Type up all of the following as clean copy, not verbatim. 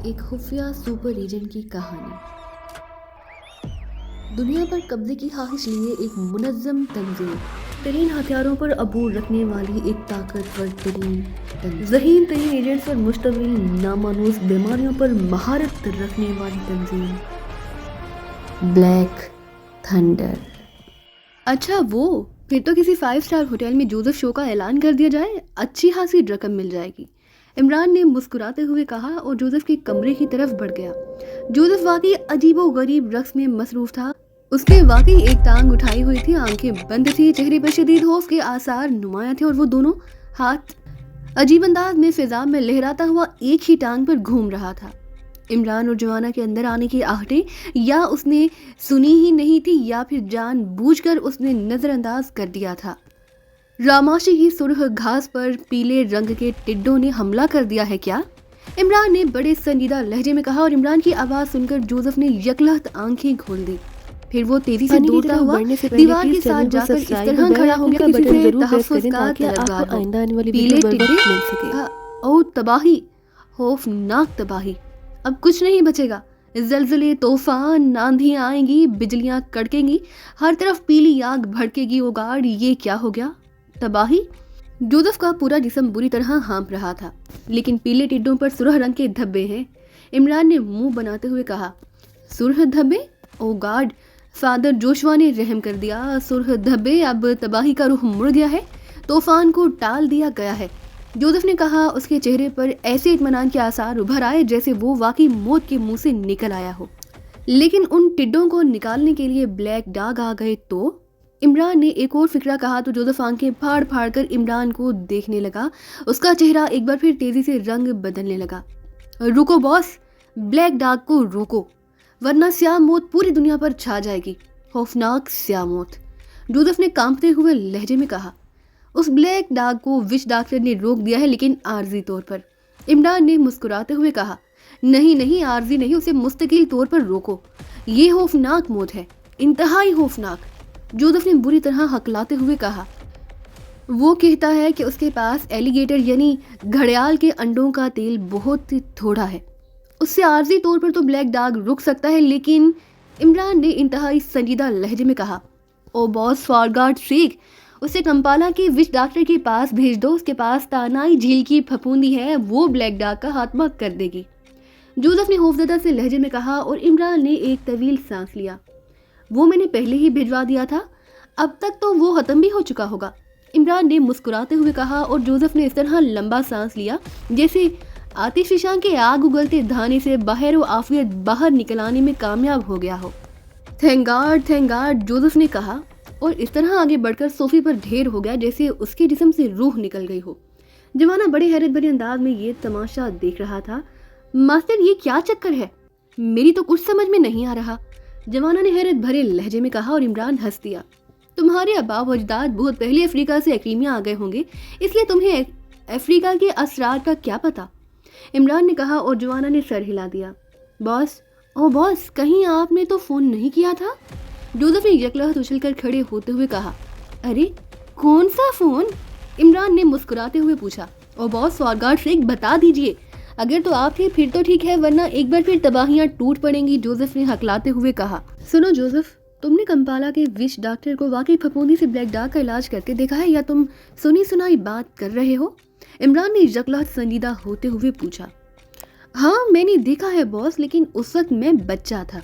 ایک خفیہ super agent کی کہانی۔ دنیا پر قبضے کی خواہش لیے ایک منظم تنظیم، ترین ہتھیاروں پر عبور رکھنے والی ایک طاقتور ترین تنظیم، ذہین ترین ایجنٹس پر مشتمل نامانوس بیماریوں پر مہارت رکھنے والی تنظیم، بلیک تھنڈر۔ اچھا وہ پھر تو کسی 5 اسٹار ہوٹل میں جوزف شو کا اعلان کر دیا جائے، اچھی خاصی رقم مل جائے گی، عمران نے مسکراتے ہوئے کہا اور جوزف کے کمرے کی طرف بڑھ گیا۔ جوزف واقعی عجیب و غریب رقص میں مصروف تھا۔ اس نے واقعی ایک ٹانگ اٹھائی ہوئی تھی، آنکھیں بند تھی، چہرے پر شدید خوف کے آثار نمایاں تھے اور وہ دونوں ہاتھ عجیب انداز میں فضا میں لہراتا ہوا ایک ہی ٹانگ پر گھوم رہا تھا۔ عمران اور جوانا کے اندر آنے کی آہٹیں یا اس نے سنی ہی نہیں تھی یا پھر جان بوجھ کر اس نے نظر انداز کر دیا تھا۔ راماشی کی سرخ گھاس پر پیلے رنگ کے ٹڈوں نے حملہ کر دیا ہے کیا؟ عمران نے بڑے سنجیدہ لہجے میں کہا اور عمران کی آواز سن کر جوزف نے یکلہت آنکھیں کھول دی۔ پھر وہ تیزی سے دوڑتا ہوا دیوار کے ساتھ جا کر اس طرح کھڑا ہو گیا کسی سے تحفظ کا طلبگار ہو۔ پیلے ٹڈے، او تباہی، خوفناک تباہی، اب کچھ نہیں بچے گا۔ زلزلے، طوفان، آندھیاں آئیں گی، بجلیاں کڑکیں گی، ہر طرف پیلی آگ بھڑکے گی۔ او گاڈ، یہ کیا ہو گیا؟ تباہی؟ جوزف کا پورا جسم بری طرح ہانپ رہا تھا، لیکن پیلے ٹڈوں پر سرخ رنگ کے دھبے ہیں۔ عمران نے منہ بناتے ہوئے کہا، سرخ دھبے؟ او گاڈ، فادر جوشوا نے رحم کر دیا، سرخ دھبے، اب تباہی کا رخ مڑ گیا ہے، طوفان کو ٹال دیا گیا ہے۔ جوزف نے کہا، اس کے چہرے پر ایسے اطمینان کے آثار ابھر آئے جیسے وہ واقعی موت کے منہ سے نکل آیا ہو۔ لیکن ان ٹڈوں کو نکالنے کے لیے بلیک ڈاگ آ گئے تو؟ عمران نے ایک اور فکرہ کہا تو جوزف آنکھیں پھاڑ پھاڑ کر عمران کو دیکھنے لگا۔ اس کا چہرہ ایک بار پھر تیزی سے رنگ بدلنے لگا۔ روکو باس، بلیک ڈاگ کو روکو، ورنہ سیاہ موت پوری دنیا پر چھا جائے گی، خوفناک سیاہ موت، جوزف نے کانپتے ہوئے لہجے میں کہا۔ اس بلیک ڈاگ کو وچ ڈاکٹر نے روک دیا ہے، لیکن عارضی طور پر۔ عمران نے مسکراتے ہوئے کہا، نہیں عارضی نہیں، اسے مستقل طور پر روکو، یہ خوفناک موت ہے، انتہائی خوفناک۔ جوزف نے بری طرح ہکلاتے ہوئے کہا، وہ کہتا ہے کہ اس کے پاس ایلیگیٹر یعنی گھڑیال کے انڈوں کا تیل بہت تھوڑا ہے، اس سے عارضی طور پر تو بلیک ڈاگ رک سکتا ہے، لیکن عمران نے انتہائی سنجیدہ لہجے میں کہا، او باس، فار گاڈ سیک، اسے کمپالا کے وچ ڈاکٹر کے پاس بھیج دو، اس کے پاس تانائی جھیل کی پھپھوندی ہے، وہ بلیک ڈاگ کا خاتمہ کر دے گی، جوزف نے خوفزدہ سے لہجے میں کہا اور عمران نے ایک طویل سانس لیا۔ وہ میں نے پہلے ہی بھجوا دیا تھا، اب تک تو وہ ختم بھی ہو چکا ہوگا، عمران نے مسکراتے ہوئے کہا اور جوزف نے اس طرح لمبا سانس لیا جیسے آتش فشاں کے آگ اگلتے دھانے سے باہر و عافیت باہر نکل آنے میں کامیاب ہو گیا ہو۔ تھینک گاڈ، جوزف نے کہا اور اس طرح آگے بڑھ کر صوفی پر ڈھیر ہو گیا جیسے اس کے جسم سے روح نکل گئی ہو۔ جوانا بڑے حیرت بھرے انداز میں یہ تماشا دیکھ رہا تھا۔ ماسٹر، یہ کیا چکر ہے؟ میری تو کچھ سمجھ میں نہیں آ رہا، جوانا نے حیرت بھرے لہجے میں کہا اور عمران ہنس دیا۔ تمہارے آباء و اجداد بہت پہلے افریقہ سے ایکریمیا آ گئے ہوں گے، اس لیے تمہیں افریقہ کے اسرار کا کیا پتا، عمران نے کہا اور جوانا نے سر ہلا دیا۔ باس، کہیں آپ نے تو فون نہیں کیا تھا؟ جوزف نے یکلہت اچھل کر کھڑے ہوتے ہوئے کہا، ارے کون سا فون؟ عمران نے مسکراتے ہوئے پوچھا۔ او باس، فار گاڈ سیک بتا دیجئے، اگر تو آپ تھے پھر تو ٹھیک ہے، ورنہ ایک بار پھر تباہیاں ٹوٹ پڑیں گی، جوزف نے ہکلاتے ہوئے کہا۔ سنو جوزف، تم نے کمپالا کے وچ ڈاکٹر کو واقعی پھپھوندی سے بلیک ڈاگ کا علاج کرتے دیکھا ہے یا تم سنی سنائی بات کر رہے ہو؟ عمران نے یکلہت سنجیدہ ہوتے ہوئے پوچھا۔ ہاں میں نے دیکھا ہے باس، لیکن اس وقت میں بچہ تھا۔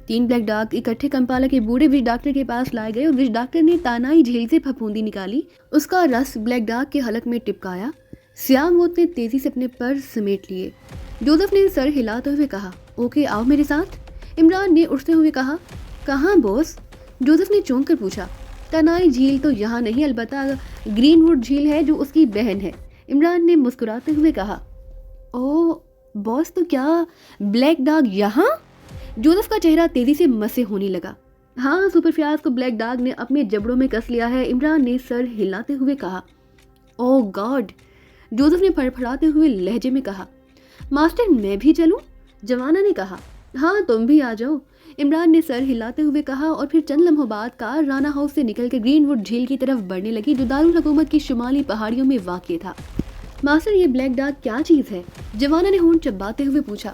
3 بلیک ڈاگ اکٹھے کمپالا کے بوڑھے وچ ڈاکٹر کے پاس لائے گئے اور وچ ڈاکٹر نے تانائی جھیل سے پھپھوندی نکالی، اس کا رس بلیک ڈاگ کے حلق میں ٹپکایا۔ سیاہ موت نے تیزی سے اپنے پر سمیٹ لیے۔ جوزف نے سر ہلاتے ہوئے کہا، اوکے آؤ میرے ساتھ۔ عمران نے اٹھتے ہوئے کہا، کہاں باس؟ جوزف نے چونک کر پوچھا۔ تانائی جھیل تو یہاں نہیں، البتہ گرین ووڈ جھیل ہے جو اس کی بہن ہے، عمران نے مسکراتے ہوئے کہا۔ او باس، تو کیا بلیک ڈاگ یہاں؟ جوزف کا چہرہ تیزی سے مسے ہونے لگا۔ ہاں، سپر فیاض کو بلیک ڈاگ نے اپنے جبڑوں میں کس لیا ہے، عمران نے سر ہلاتے ہوئے کہا۔ او گاڈ، جوزف نے پھڑپھڑاتے ہوئے لہجے میں کہا۔ ماسٹر میں بھی چلوں؟ جوانا نے کہا۔ ہاں تم بھی آ جاؤ، عمران نے سر ہلاتے ہوئے کہا اور پھر چند لمحوں بعد کار رانا ہاؤس سے نکل کے گرین ووڈ جھیل کی طرف بڑھنے لگی جو دارالحکومت کی شمالی پہاڑیوں میں واقع تھا۔ ماسٹر، یہ بلیک ڈاگ کیا چیز ہے؟ جوانا نے ہونٹ چباتے ہوئے پوچھا۔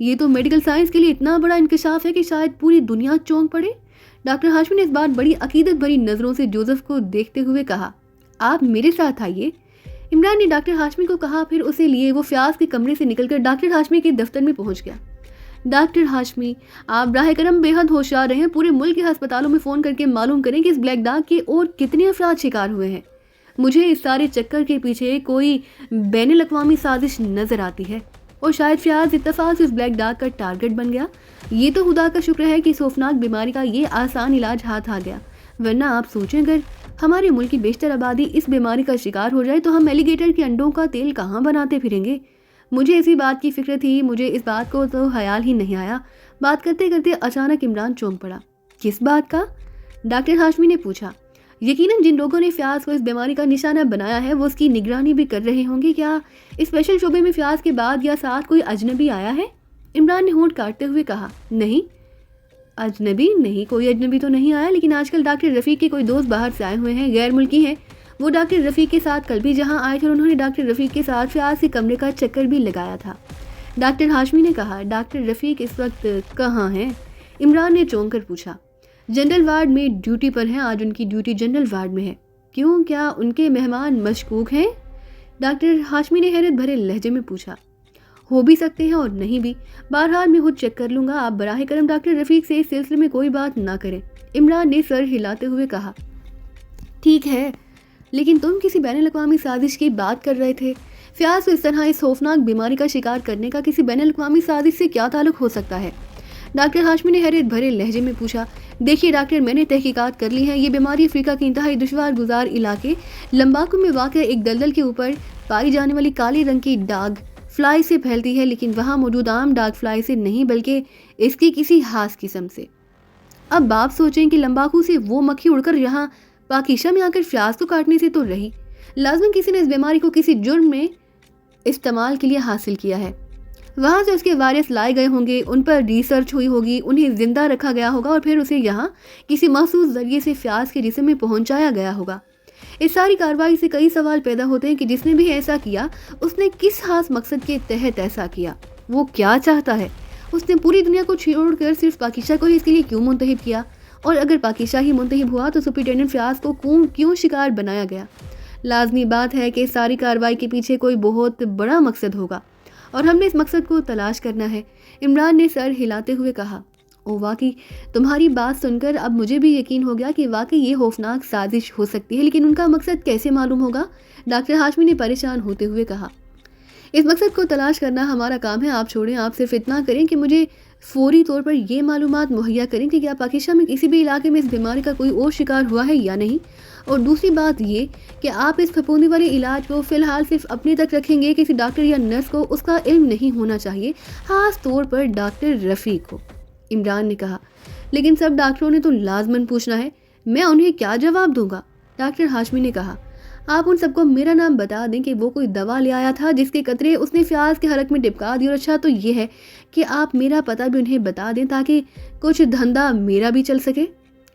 یہ تو میڈیکل سائنس کے لیے اتنا بڑا انکشاف ہے کہ شاید پوری دنیا چونک پڑے۔ ڈاکٹر ہاشمی نے اس بار بڑی عقیدت بھری نظروں سے جوزف کو دیکھتے ہوئے کہا، آپ میرے ساتھ آئیے۔ عمران نے ڈاکٹر ہاشمی کو کہا، پھر اسے لیے وہ فیاض کے کمرے سے نکل کر ڈاکٹر ہاشمی کے دفتر میں پہنچ گیا۔ ڈاکٹر ہاشمی، آپ براہ کرم بے حد ہوشیار رہیں، پورے ملک کے ہسپتالوں میں فون کر کے معلوم کریں کہ اس بلیک ڈاگ کے اور کتنے افراد شکار ہوئے ہیں۔ مجھے اس سارے چکر کے پیچھے کوئی بین الاقوامی سازش نظر آتی ہے، اور شاید فیاض اتفاق سے اس بلیک ڈاگ کا ٹارگٹ بن گیا۔ یہ تو خدا کا شکر ہے کہ خوفناک بیماری کا یہ آسان علاج ہاتھ آ گیا، ورنہ آپ سوچیں اگر ہمارے ملک کی بیشتر آبادی اس بیماری کا شکار ہو جائے تو ہم ایلیگیٹر کے انڈوں کا تیل کہاں بناتے پھریں گے۔ مجھے اسی بات کی فکر تھی، مجھے اس بات کو تو خیال ہی نہیں آیا۔ بات کرتے کرتے اچانک عمران چونک پڑا۔ کس بات کا؟ ڈاکٹر ہاشمی نے پوچھا۔ یقیناً جن لوگوں نے فیاض کو اس بیماری کا نشانہ بنایا ہے وہ اس کی نگرانی بھی کر رہے ہوں گے۔ کیا اسپیشل شعبے میں فیاض کے بعد یا ساتھ کوئی اجنبی آیا ہے؟ عمران نے ہونٹ کاٹتے ہوئے کہا، نہیں اجنبی نہیں، کوئی اجنبی تو نہیں آیا، لیکن آج کل ڈاکٹر رفیق کے کوئی دوست باہر سے آئے ہوئے ہیں، غیر ملکی ہیں۔ وہ ڈاکٹر رفیق کے ساتھ کل بھی جہاں آئے تھے اور انہوں نے ڈاکٹر رفیق کے ساتھ فیاض کے کمرے کا چکر بھی لگایا تھا۔ ڈاکٹر ہاشمی نے کہا، ڈاکٹر رفیق اس وقت کہاں ہیں؟ عمران نے چونک کر پوچھا۔ جنرل وارڈ میں ڈیوٹی پر ہیں، آج ان کی ڈیوٹی جنرل وارڈ میں ہے۔ کیوں، کیا ان کے مہمان مشکوک ہیں؟ ڈاکٹر ہاشمی نے حیرت بھرے لہجے میں پوچھا۔ ہو بھی سکتے ہیں اور نہیں بھی، بہرحال میں خود چیک کر لوں گا، آپ براہ کرم ڈاکٹر رفیق سے اس سلسلے میں کوئی بات نہ کریں۔ عمران نے سر ہلاتے ہوئے کہا، ٹھیک ہے، لیکن تم کسی بین الاقوامی سازش کی بات کر رہے تھے۔ فیاض کو اس طرح اس خوفناک بیماری کا شکار کرنے کا کسی بین الاقوامی سازش سے کیا تعلق ہو سکتا ہے؟ ڈاکٹر ہاشمی نے حیرت بھرے لہجے میں پوچھا۔ دیکھیے ڈاکٹر، میں نے تحقیقات کر لی ہیں، یہ بیماری افریقہ کے انتہائی دشوار گزار علاقے لمباکو میں واقع ایک دلدل کے اوپر پائی جانے والی کالے رنگ کی ڈاگ فلائی سے پھیلتی ہے، لیکن وہاں موجود عام ڈاگ فلائی سے نہیں بلکہ اس کی کسی خاص قسم سے۔ اب آپ سوچیں کہ لمباکو سے وہ مکھی اڑ کر یہاں پاکیشہ میں آ کر فیاض کو کاٹنے سے تو رہی، لازماً کسی نے اس بیماری کو کسی جرم میں استعمال کے لیے حاصل کیا ہے۔ وہاں سے اس کے وائرس لائے گئے ہوں گے، ان پر ریسرچ ہوئی ہوگی، انہیں زندہ رکھا گیا ہوگا اور پھر اسے یہاں کسی مخصوص ذریعے سے فیاض کے جسم میں پہنچایا گیا ہوگا۔ اس ساری کارروائی سے کئی سوال پیدا ہوتے ہیں کہ جس نے بھی ایسا کیا اس نے کس خاص مقصد کے تحت ایسا کیا، وہ کیا چاہتا ہے، اس نے پوری دنیا کو چھوڑ کر صرف پاکیشہ کو ہی اس کے لیے کیوں منتخب کیا، اور اگر پاکیشہ ہی منتخب ہوا تو سپرنٹینڈنٹ فیاض کو کیوں شکار بنایا گیا؟ لازمی بات ہے کہ ساری کارروائی کے پیچھے کوئی بہت بڑا مقصد ہوگا اور ہم نے اس مقصد کو تلاش کرنا ہے۔ عمران نے سر ہلاتے ہوئے کہا، او واقعی تمہاری بات سن کر اب مجھے بھی یقین ہو گیا کہ واقعی یہ خوفناک سازش ہو سکتی ہے، لیکن ان کا مقصد کیسے معلوم ہوگا؟ ڈاکٹر ہاشمی نے پریشان ہوتے ہوئے کہا، اس مقصد کو تلاش کرنا ہمارا کام ہے، آپ چھوڑیں، آپ صرف اتنا کریں کہ مجھے فوری طور پر یہ معلومات مہیا کریں کہ کیا پاکستان میں کسی بھی علاقے میں اس بیماری کا کوئی اور شکار ہوا ہے یا نہیں، اور دوسری بات یہ کہ آپ اس پھپھوندی والے علاج کو فی الحال صرف اپنے تک رکھیں گے، کسی ڈاکٹر یا نرس کو اس کا علم نہیں ہونا چاہیے، خاص طور پر ڈاکٹر رفیق کو۔ عمران نے کہا، لیکن سب ڈاکٹروں نے تو لازماً پوچھنا ہے، میں انہیں کیا جواب دوں گا؟ ڈاکٹر ہاشمی نے کہا، آپ ان سب کو میرا نام بتا دیں کہ وہ کوئی دوا لے آیا تھا جس کے قطرے اس نے فیاض کے حلق میں ٹپکا دی، اور اچھا تو یہ ہے کہ آپ میرا پتہ بھی انہیں بتا دیں تاکہ کچھ دھندا میرا بھی چل سکے۔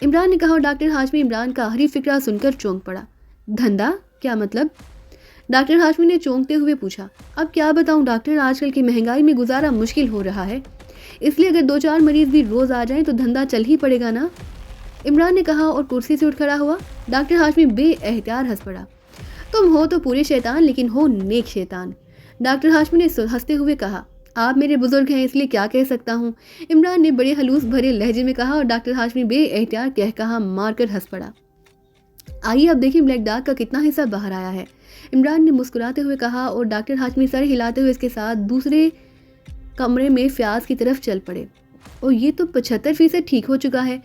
عمران نے کہا، اور ڈاکٹر ہاشمی عمران کا آخری فقرہ سن کر چونک پڑا۔ دھندا؟ کیا مطلب؟ ڈاکٹر ہاشمی نے چونکتے ہوئے پوچھا۔ اب کیا بتاؤں ڈاکٹر، آج کل کی مہنگائی میں گزارا مشکل ہو رہا ہے، اس لیے اگر 2-4 مریض بھی روز آ جائیں تو دھندا چل ہی پڑے گا نا، عمران نے کہا اور کرسی سے اٹھ کھڑا ہوا۔ ڈاکٹر ہاشمی بے احتیاط ہنس پڑا۔ تم ہو تو پورے شیطان لیکن ہو نیک شیطان، ڈاکٹر ہاشمی نے ہنستے ہوئے کہا۔ آپ میرے بزرگ ہیں اس لیے کیا کہہ سکتا ہوں، عمران نے بڑے خلوص بھرے لہجے میں کہا، اور ڈاکٹر ہاشمی بے احتیاط کہا مار کر ہنس پڑا۔ آئیے اب دیکھیں بلیک ڈاگ کا کتنا حصہ باہر آیا ہے، عمران نے مسکراتے ہوئے کہا، اور ڈاکٹر ہاشمی سر ہلاتے ہوئے اس کے ساتھ دوسرے کمرے میں فیاض کی طرف چل پڑے۔ اور یہ تو 75% ٹھیک ہو چکا ہے،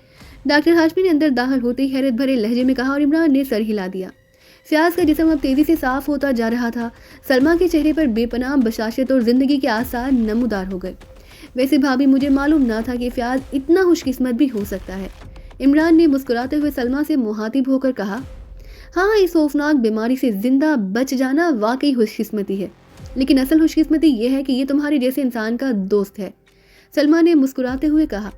ڈاکٹر ہاشمی نے اندر داخل ہوتے ہی حیرت بھرے لہجے میں کہا، اور عمران نے سر ہلا دیا۔ فیاض کا جسم اب تیزی سے صاف ہوتا جا رہا تھا، سلمیٰ کے چہرے پر بے پناہ بشاشت اور زندگی کے آثار نمودار ہو گئے۔ ویسے بھابھی مجھے معلوم نہ تھا کہ فیاض اتنا خوش قسمت بھی ہو سکتا ہے، عمران نے مسکراتے ہوئے سلمیٰ سے مخاطب ہو کر کہا۔ ہاں، اس خوفناک بیماری سے زندہ بچ جانا واقعی خوش قسمتی ہے، لیکن اصل خوش قسمتی یہ ہے کہ یہ تمہارے جیسے انسان کا دوست ہے، سلمیٰ نے مسکراتے ہوئے کہا۔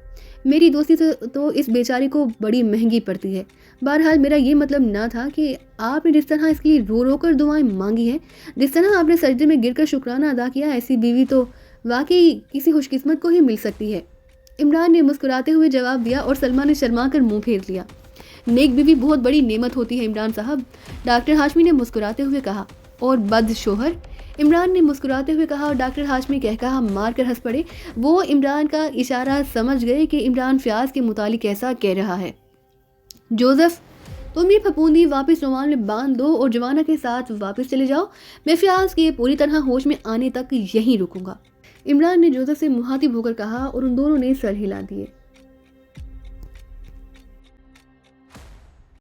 میری دوستی تو اس بیچاری کو بڑی مہنگی پڑتی ہے، بہرحال میرا یہ مطلب نہ تھا کہ آپ نے جس طرح اس کے لیے رو رو کر دعائیں مانگی ہیں، جس طرح آپ نے سجدے میں گر کر شکرانہ ادا کیا، ایسی بیوی تو واقعی کسی خوش قسمت کو ہی مل سکتی ہے۔ عمران نے مسکراتے ہوئے جواب دیا اور سلمہ نے شرما کر منہ پھیر لیا۔ نیک بیوی بہت بڑی نعمت ہوتی ہے عمران صاحب، ڈاکٹر ہاشمی نے مسکراتے ہوئے کہا۔ اور بد شوہر؟ عمران نے مسکراتے ہوئے کہا اور ڈاکٹر ہاشمی کہا مار کر ہنس پڑے۔ وہ عمران کا اشارہ سمجھ گئے کہ عمران فیاض کے متعلق ایسا کہہ رہا ہے۔ جوزف، تم یہ پھپھوندی واپس رومال میں باندھ دو اور جوانا کے ساتھ واپس چلے جاؤ، میں فیاض کے پوری طرح ہوش میں آنے تک یہیں رکوں گا۔ عمران نے جوزف سے مخاطب ہو کر کہا اور ان دونوں نے سر ہلا دیے۔